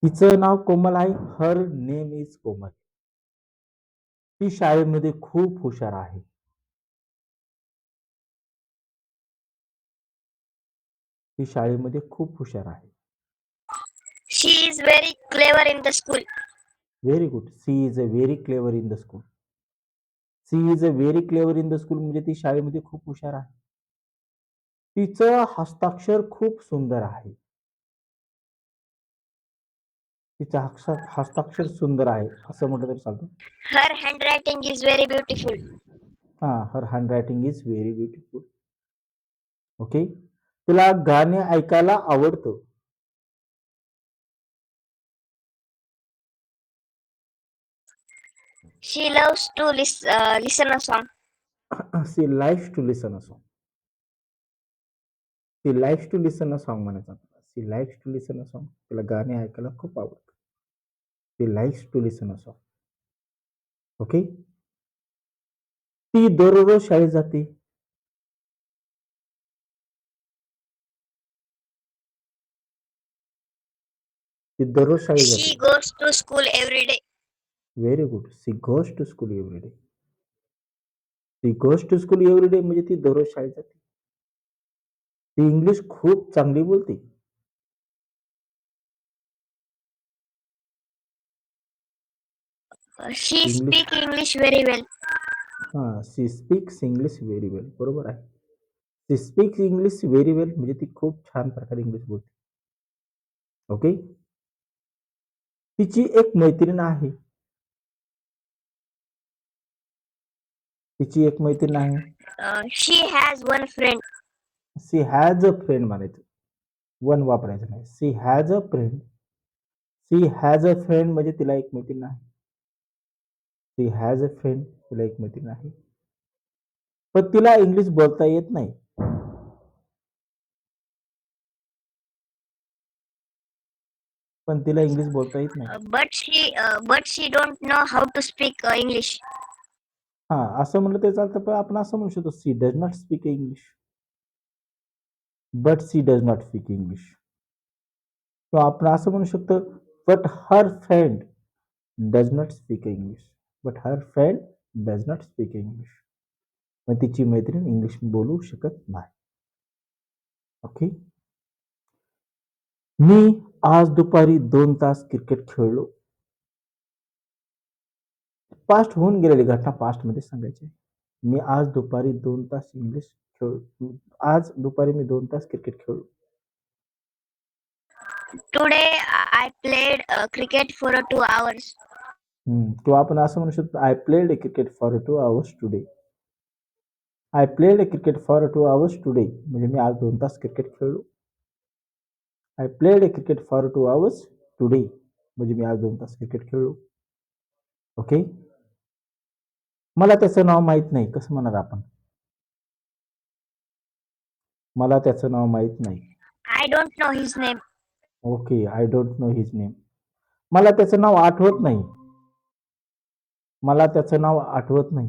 तिचं नाव कोमल आहे. Her name is कोमल. ती शाळेमध्ये खूप हुशार आहे. ती शाळेमध्ये खूप हुशार आहे. She is very clever in the school. Very good. She is a very clever in the school. She is a very clever in the school म्हणजे ती शाळेमध्ये खूप हुशार आहे. तिचं हस्ताक्षर खूप सुंदर आहे. तिचं हस्ताक्षर सुंदर आहे असं म्हटलं तरी चालतं. Her handwriting is very beautiful. Her handwriting is very beautiful. Okay. तिला गाणे ऐकायला आवडतं. She loves to listen a song. She likes to listen a song. She likes to listen a song म्हणायचं आपल्याला. She likes to listen a song. तिला गाणे ऐकायला खूप आवडतं. She likes to listen a song. Okay. ती दररोज शाळेत जाते. ती दररोज शाळेत She जाते. goes to school every day. Very good. She goes to school every day. She goes to school every day म्हणजे ती दररोज शाळेत जाते. ती इंग्लिश खूप चांगली बोलते. She English speak English very well. She speaks English very well. बरोबर आहे. She speaks English very well म्हणजे ती खूप छान प्रकारे इंग्लिश बोलते. ओके. तिची एक मैत्रीण आहे. तिची एक मैत्रीण आहे. She has one friend. She has a friend म्हणायचं. वन वापरायचं नाही. She has a friend. She has a friend म्हणजे तिला एक मैत्रीण आहे. सी हॅज अ फ्रेंड तिला एक मैत्रीण आहे. पण तिला इंग्लिश बोलता येत नाही. पण तिला इंग्लिश बोलता येत नाही. But she don't know how to speak English. असं म्हटलं तरी चालतं पण आपण असं म्हणू शकतो she does not speak English. But she does not speak English. किंवा आपण असं म्हणू शकतो but her friend does not speak English. But her friend does not speak English. मग तिची मैत्रीण इंग्लिश बोलू शकत नाही. ओके. मी आज दुपारी 2 तास क्रिकेट खेळलो. पास्ट होऊन गेलेली घटना पास्टमध्ये सांगायची. मी आज दुपारी 2 तास आज दुपारी मी 2 तास क्रिकेट खेळलो. Today I played cricket for 2 hours. किंवा आपण असं म्हणू शकतो I played cricket for 2 hours today. I played cricket for 2 hours today म्हणजे मी आज 2 तास क्रिकेट खेळलो. I played cricket for 2 hours today म्हणजे मी आज 2 तास क्रिकेट खेळलो. ओके. मला त्याचं नाव माहित नाही. कसं म्हणणार आपण? मला त्याचं नाव माहित नाही. I don't know his name. Okay. I don't know his name. मला त्याचं नाव आठवत नाही. मला त्याचं नाव आठवत नाही.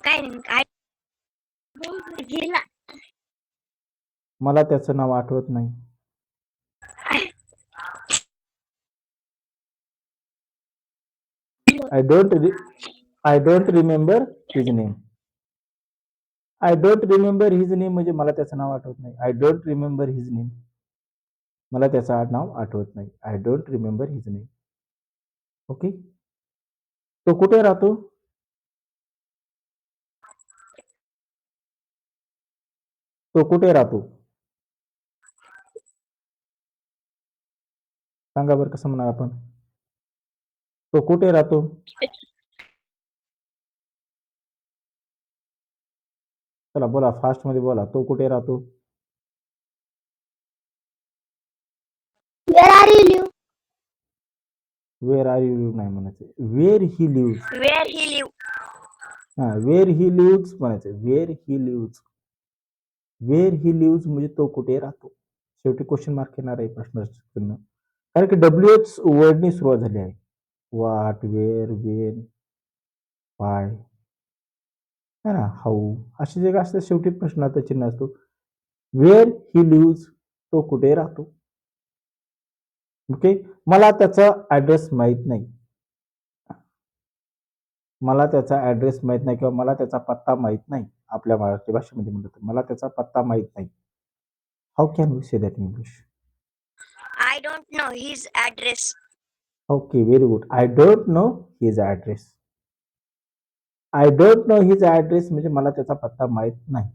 काय मला त्याचं नाव आठवत नाही. I don't remember his name. I don't remember his name म्हणजे मला त्याचं नाव आठवत नाही. I don't remember his name. मला त्याचं नाव आठवत नाही. I don't remember his name. Okay. तो कुठे राहतो? तो कुठे राहतो? सांगा बरं कसं म्हणणार आपण? तो कुठे राहतो? चला बोला फास्टमध्ये बोला. तो कुठे राहतो? Where are you live? Where are you live नाही म्हणायचं. Where he lives. Where he live? Where he lives म्हणायचं. Where he lives. Where he lives म्हणजे तो कुठे राहतो. शेवटी क्वेश्चन मार्क येणार आहे प्रश्न चिन्ह. कारण की WH वर्डनी सुरुवात झाली आहे. व्हॉट, वेअर, वेन, वाय, है ना, हाऊ असे जे असतात शेवटी प्रश्नाचं चिन्ह असतो. वेअर ही लिव्हज तो कुठे राहतो. ओके. मला त्याचा ऍड्रेस माहित नाही. मला त्याचा ऍड्रेस माहित नाही किंवा मला त्याचा पत्ता माहित नाही. आपल्या मराठी भाषेमध्ये म्हणलं तर मला त्याचा पत्ता माहित नाही. How can we say that in English? I don't know his address. Okay, very good. I don't know his address. I don't know his address म्हणजे मला त्याचा पत्ता माहित नाही.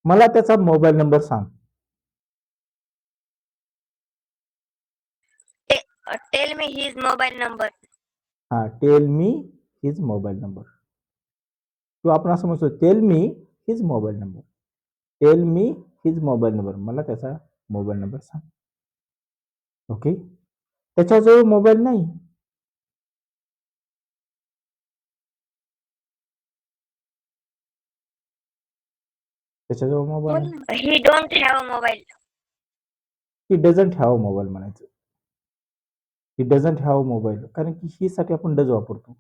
मला त्याचा मोबाईल नंबर सांग. Tell me his mobile number. हा, tell me his mobile number. किंवा आपण असं म्हणतो tell me his mobile number. Tell me his mobile number. मला त्याचा मोबाईल नंबर सांग. ओके. त्याच्याजवळ मोबाईल नाही. त्याच्याजवळ मोबाईल नाही. He don't have a mobile. He doesn't have mobile म्हणायचं. He doesn't have mobile. कारण की ही साठी आपण डज वापरतो.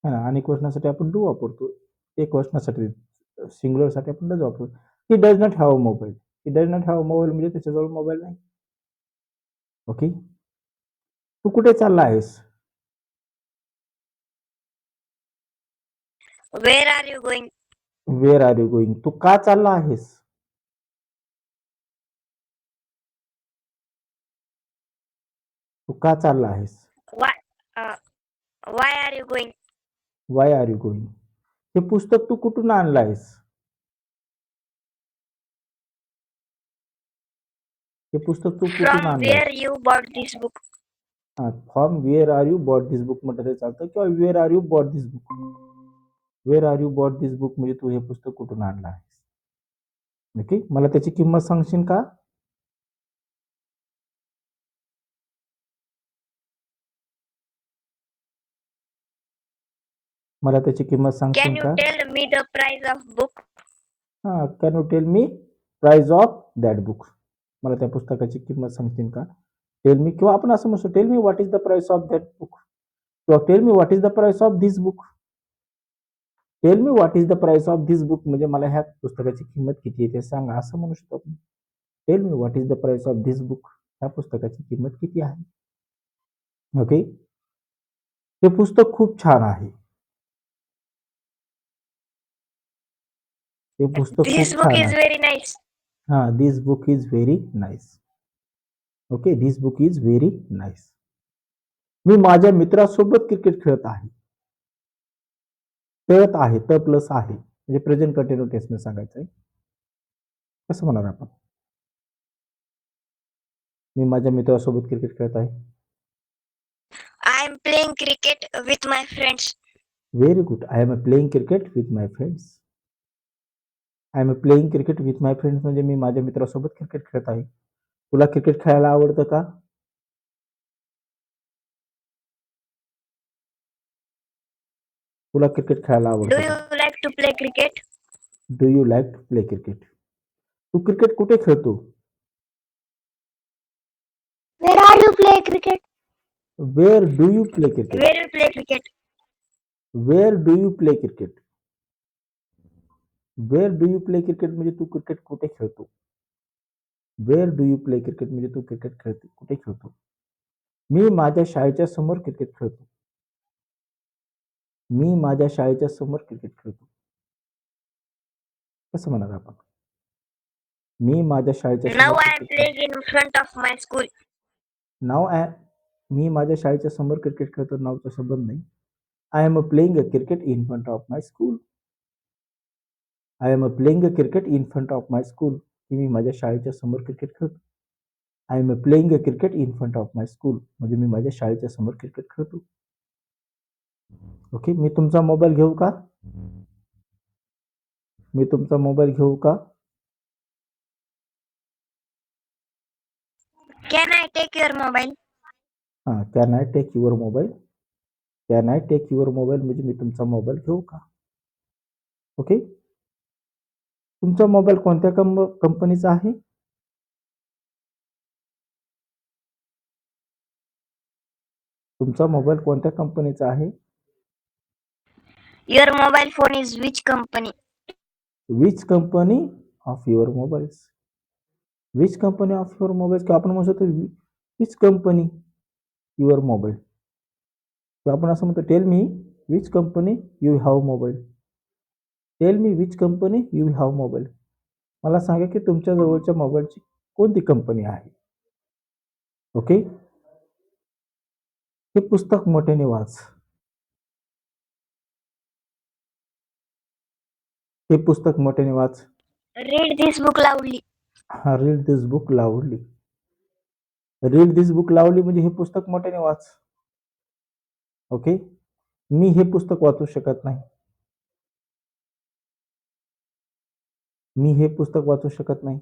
है ना. अनेक वचनासाठी आपण डू वापरतो. एक वचनासाठी सिंग्युलर साठी आपण डज वापरतो. He does not have mobile. He does not have mobile म्हणजे त्याच्याजवळ मोबाईल नाही. ओके. तू कुठे चालला आहेस? Where are you going? Where are you going? तू का चालला आहेस? तू का चालला आहेस? Why? Uh, why are you going? Why are you going? हे पुस्तक तू कुठून आणलं आहेस? हे पुस्तक तू कुठून From आणलं where आहेस? you bought this book? From where are you bought this book म्हटलं तरी चालतं किंवा where are you bought this book. Where are you bought this book म्हणजे तू हे पुस्तक कुठून आणलं आहेस. ओके. मला त्याची किंमत सांगशील का? मला त्याची किंमत Can सांगशील you का? tell me the price of book? हा, can you tell me price of that book? मला त्या पुस्तकाची किंमत सांगशील का? टेल मी किंवा आपण असं म्हणतो tell me what is the price of that book किंवा tell me what is the price of this book. Tell me what is the price of this book म्हणजे मला ह्या पुस्तकाची किंमत किती आहे ते सांगा असं म्हणू शकतो आपण. Tail me what is the price of this book. ह्या पुस्तकाची किंमत किती आहे? ओके. हे पुस्तक खूप छान आहे. हे पुस्तक This खूप book छान is आहे. very nice. हा, this book is very nice. Okay. This book is very nice. मी माझ्या मित्रासोबत क्रिकेट खेळत आहे. खेळत आहे. त प्लस आहे म्हणजे प्रेझेंट कंटिन्यू टेन्स मध्ये सांगायचं आहे. कसं म्हणणार आपण? मी माझ्या मित्रासोबत क्रिकेट खेळत आहे. I am playing cricket with my friends. Very good. I am playing cricket with my friends. I am playing cricket with my friends म्हणजे मी माझ्या मित्रासोबत क्रिकेट खेळत आहे. तुला क्रिकेट खेळायला आवडतं का? तुला क्रिकेट खेळायला Do आवडतं you का? like to play cricket? Do you like to play cricket? तू क्रिकेट कुठे खेळतो? Where are you play cricket? Where do you play cricket? Where you play cricket? Where do you play cricket? Where do you play cricket म्हणजे तू cricket कुठे खेळतो? Where do you play cricket म्हणजे तू cricket खेळतो कुठे खेळतो? मी माझ्या शाळेच्या समोर क्रिकेट खेळतो. मी माझ्या शाळेच्या समोर क्रिकेट खेळतो. कसं म्हणणार आपण? मी माझ्या शाळेच्या Now समोर I am क्रिकेट खेळतो. playing in front of my school. नाव मी माझ्या शाळेच्या समोर क्रिकेट खेळतो नावचा संबंध नाही. I am playing a cricket in front of my school. I am playing a cricket in front of my school. की मी माझ्या शाळेच्या समोर क्रिकेट खेळतो. I am playing a cricket in front of my school म्हणजे मी माझ्या शाळेच्या समोर cricket खेळतो. ओके. मी तुमचा मोबाईल घेऊ का? मी तुमचा मोबाईल घेऊ का? Can I take your mobile? हां. Can I take your mobile? Can I take your mobile म्हणजे मी तुमचा मोबाईल घेऊ का? ओके. तुमचा मोबाईल कोणत्या कंपनीचा आहे? तुमचा मोबाईल कोणत्या कंपनीचा आहे? Your mobile phone is which company? Which company of your mobiles? Which company of your mobile, किंवा आपण म्हणू शकतो विच कंपनी युअर मोबाईल, किंवा आपण असं म्हणतो tell me which company you have mobile. Tell me which company you have mobile. मला सांगा की तुमच्या जवळच्या मोबाईलची कोणती कंपनी आहे. ओके. हे पुस्तक मोठ्याने वाच. हे पुस्तक मोठ्याने वाच. Read this book loudly. हा, read this book लाऊडली. Read this book लाऊडली म्हणजे हे पुस्तक मोठ्याने वाच. ओके. मी हे पुस्तक वाचू शकत नाही. मी हे पुस्तक वाचू शकत नाही.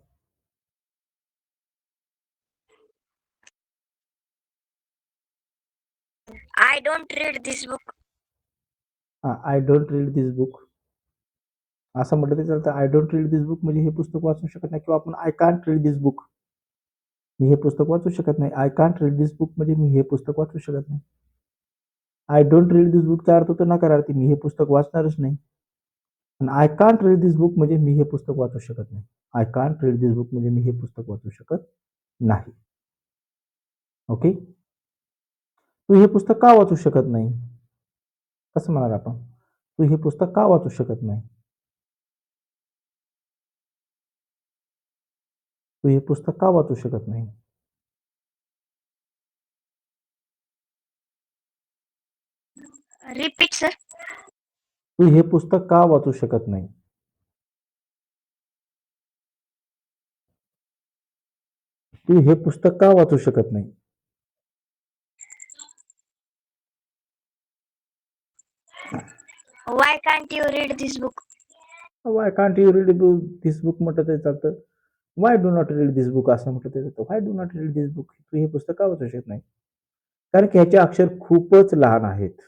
I don't read this book. I don't read this book असं म्हटलं तरी चालतं. I don't read this book म्हणजे हे पुस्तक वाचू शकत नाही, किंवा आपण I can't read this book, मी हे पुस्तक वाचू शकत नाही. I can't read this book म्हणजे मी हे पुस्तक वाचू शकत नाही. आय डोंट रीड दिस बुकचा अर्थ होतो नकारार्थी, मी हे पुस्तक वाचणारच नाही. आणि I can't read this book म्हणजे मी हे पुस्तक वाचू शकत नाही. I can't read this book म्हणजे मी हे पुस्तक वाचू शकत नाही. ओके. तू हे पुस्तक का वाचू शकत नाही, कसं म्हणाल आपण. तू हे पुस्तक का वाचू शकत नाही. तू हे पुस्तक का वाचू शकत नाही. Repeat, sir. तू हे पुस्तक का वाचू शकत नाही. तू हे पुस्तक का वाचू शकत नाही. Why can't you read this book? Why can't you read this book म्हटलं तरी चालतं. Why do not read this book असं म्हटलं तरी चालतं. Why do not read this book, तू हे पुस्तक का वाचू शकत नाही. कारण की ह्याचे अक्षर खूपच लहान आहेत.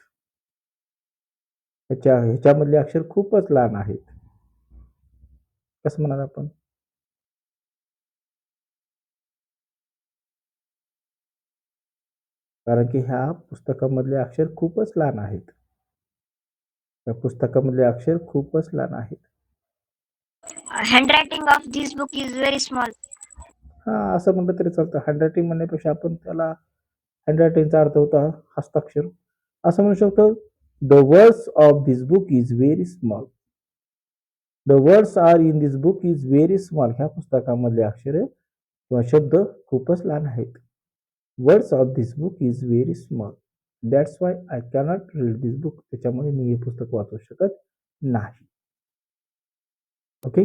ह्याच्यामधले अक्षर खूपच लहान आहेत. कसं म्हणाल आपण. कारण की ह्या पुस्तकामधले अक्षर खूपच लहान आहेत. या पुस्तकामधले अक्षर खूपच लहान आहेत. Handwriting of this book is very small. हा, असं म्हटलं तरी चालतं. हँडरायटिंग म्हणण्यापेक्षा आपण त्याला हँडरायटिंगचा अर्थ होता हस्ताक्षर, असं म्हणू शकतो. The words of this book is very small. The words are in this book is very small. ह्या पुस्तकामधले अक्षर किंवा शब्द खूपच लहान आहेत. Words of this book is very small. That's why I cannot read this book. त्याच्यामुळे मी हे पुस्तक वाचू शकत नाही. ओके.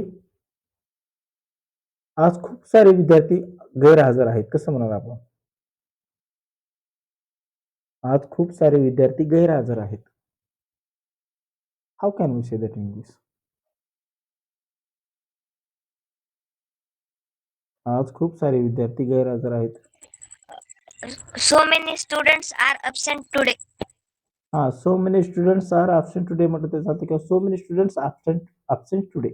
आज खूप सारे विद्यार्थी गैरहजर आहेत, कसं म्हणाल आपण. आज खूप सारे विद्यार्थी गैरहजर आहेत. How can we say that in English. आज खूप सारे विद्यार्थी गैरहजर आहेत. So many students are absent today. हा, so many students are absent today म्हटलं तरी चालतं, किंवा so many students absent today.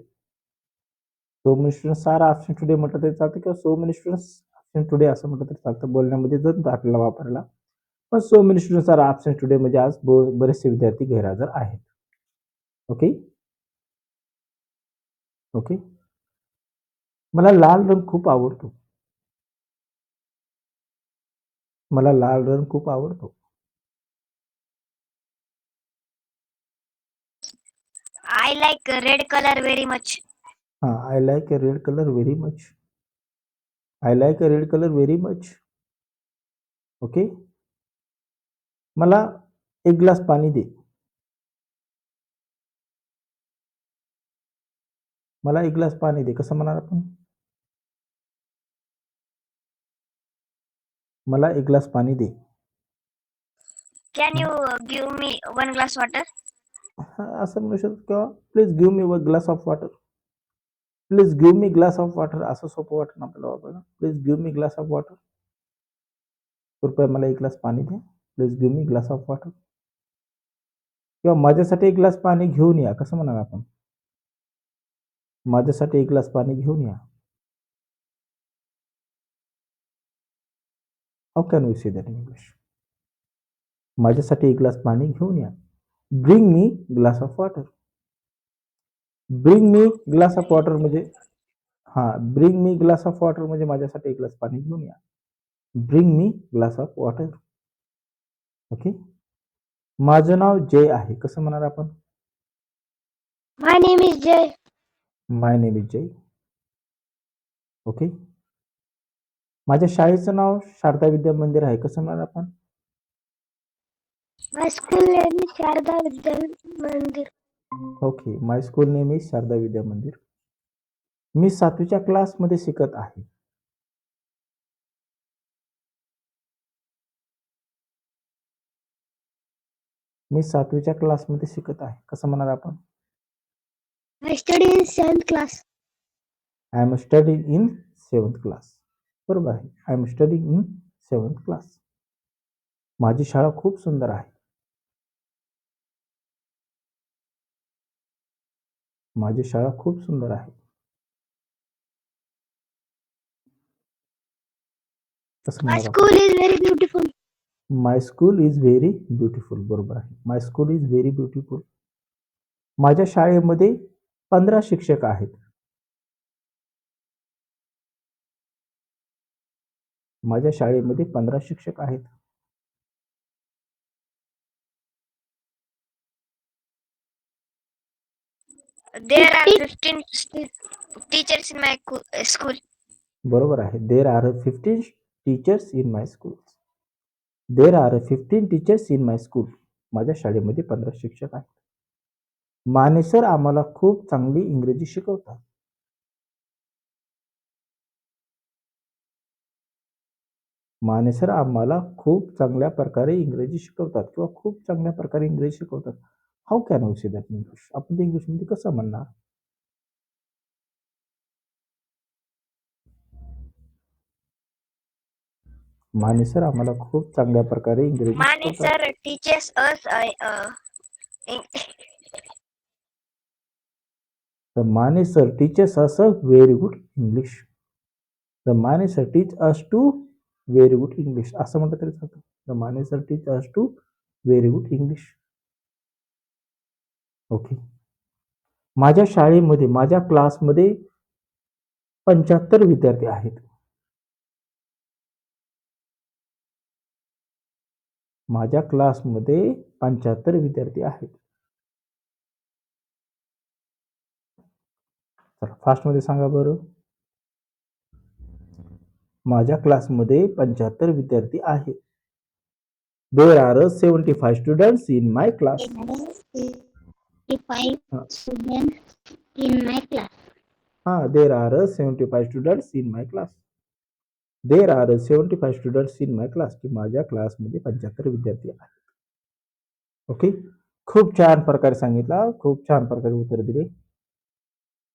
So many students are absent today म्हटलं तरी चालतं, किंवा so many students absent today असं म्हटलं तरी चालतं. बोलण्यामध्ये जर आपल्याला वापरला, पण so many students are absent today म्हणजे आज बरेचसे विद्यार्थी गैरहजर आहेत. ओके. ओके. मला लाल रंग खूप आवडतो. मला लाल रंग खूप आवडतो. I like red color very much. हा, I like a red colour very much. I like a red colour very much. Okay. मला एक ग्लास पाणी दे. मला एक ग्लास पाणी दे, कसं म्हणाल आपण. मला एक ग्लास पाणी दे. Can you give me one glass water? हा, असं म्हणू शकतो, किंवा please give me one glass of water. Please give me glass of water असं सोपं वाटतं आपल्याला वापरायला. Please give me glass of water. कृपया मला एक ग्लास पाणी दे. Please give me glass of water. किंवा माझ्यासाठी एक ग्लास पाणी घेऊन या, कसं म्हणाल आपण. माझ्यासाठी एक ग्लास पाणी घेऊन या. How can we say that in English. माझ्यासाठी एक ग्लास पाणी घेऊन या. Bring me glass of water. Bring me glass of water म्हणजे हा, bring me glass of water म्हणजे माझ्यासाठी एक ग्लास पाणी घेऊन या. Bring me glass of water. Okay. माझं नाव जय आहे, कसं म्हणणार आपण? My name is Jay. My name is Jay. Okay. माझ्या शाळेचं नाव शारदा विद्या मंदिर आहे, कसं म्हणणार आपण? My school name is Sharda Vidya Mandir. Okay. My school name is Sharda Vidya Mandir. मी 7वीच्या क्लासमध्ये शिकत आहे. मी 7वीच्या क्लासमध्ये शिकत आहे, कसं म्हणणार आपण? I study in 7th class. I am studying in 7th class. बरोबर आहे. I am studying in 7th class. माझी शाळा खूप सुंदर आहे. माझी शाळा खूप सुंदर आहे. कसं My म्हणणार आपण? school is very beautiful. My school is very beautiful. बरोबर आहे. माय स्कूल इज व्हेरी ब्युटिफुल. माझ्या शाळेमध्ये 15 शिक्षक आहेत. माझ्या शाळेमध्ये 15 शिक्षक आहेत. There are 15 teachers in my school. बरोबर आहे. There are 15 teachers in my school. There are 15 teachers in my school. माझ्या शाळेमध्ये 15 शिक्षक आहेत. माने सर आम्हाला खूप चांगली इंग्रजी शिकवतात. माने सर आम्हाला खूप चांगल्या प्रकारे इंग्रजी शिकवतात किंवा खूप चांगल्या प्रकारे इंग्रजी शिकवतात. How can we say that in English? आपण ते इंग्लिशमध्ये कसं म्हणणार? माने सर आम्हाला खूप चांगल्या प्रकारे इंग्रजी Mane शिकवतात. sir teaches us The Mane sir teaches us a very good English. The Mane sir teach us to very good English. असं म्हटलं तरी चालतं. The Mane sir teach us to very good English. Okay. माझ्या शाळेमध्ये, माझ्या क्लासमध्ये 75 विद्यार्थी आहेत. माझ्या क्लासमध्ये 75 विद्यार्थी आहेत. चला फास्टमध्ये सांगा बरं. माझ्या क्लासमध्ये 75 विद्यार्थी आहेत. There are 75 students in my class. 75 students in my class. There are 75 students in my class. There are 75 students in my class. की माझ्या क्लासमध्ये 75 विद्यार्थी आहेत. ओके. खूप छान प्रकारे सांगितला. खूप छान प्रकारे उत्तर दिले.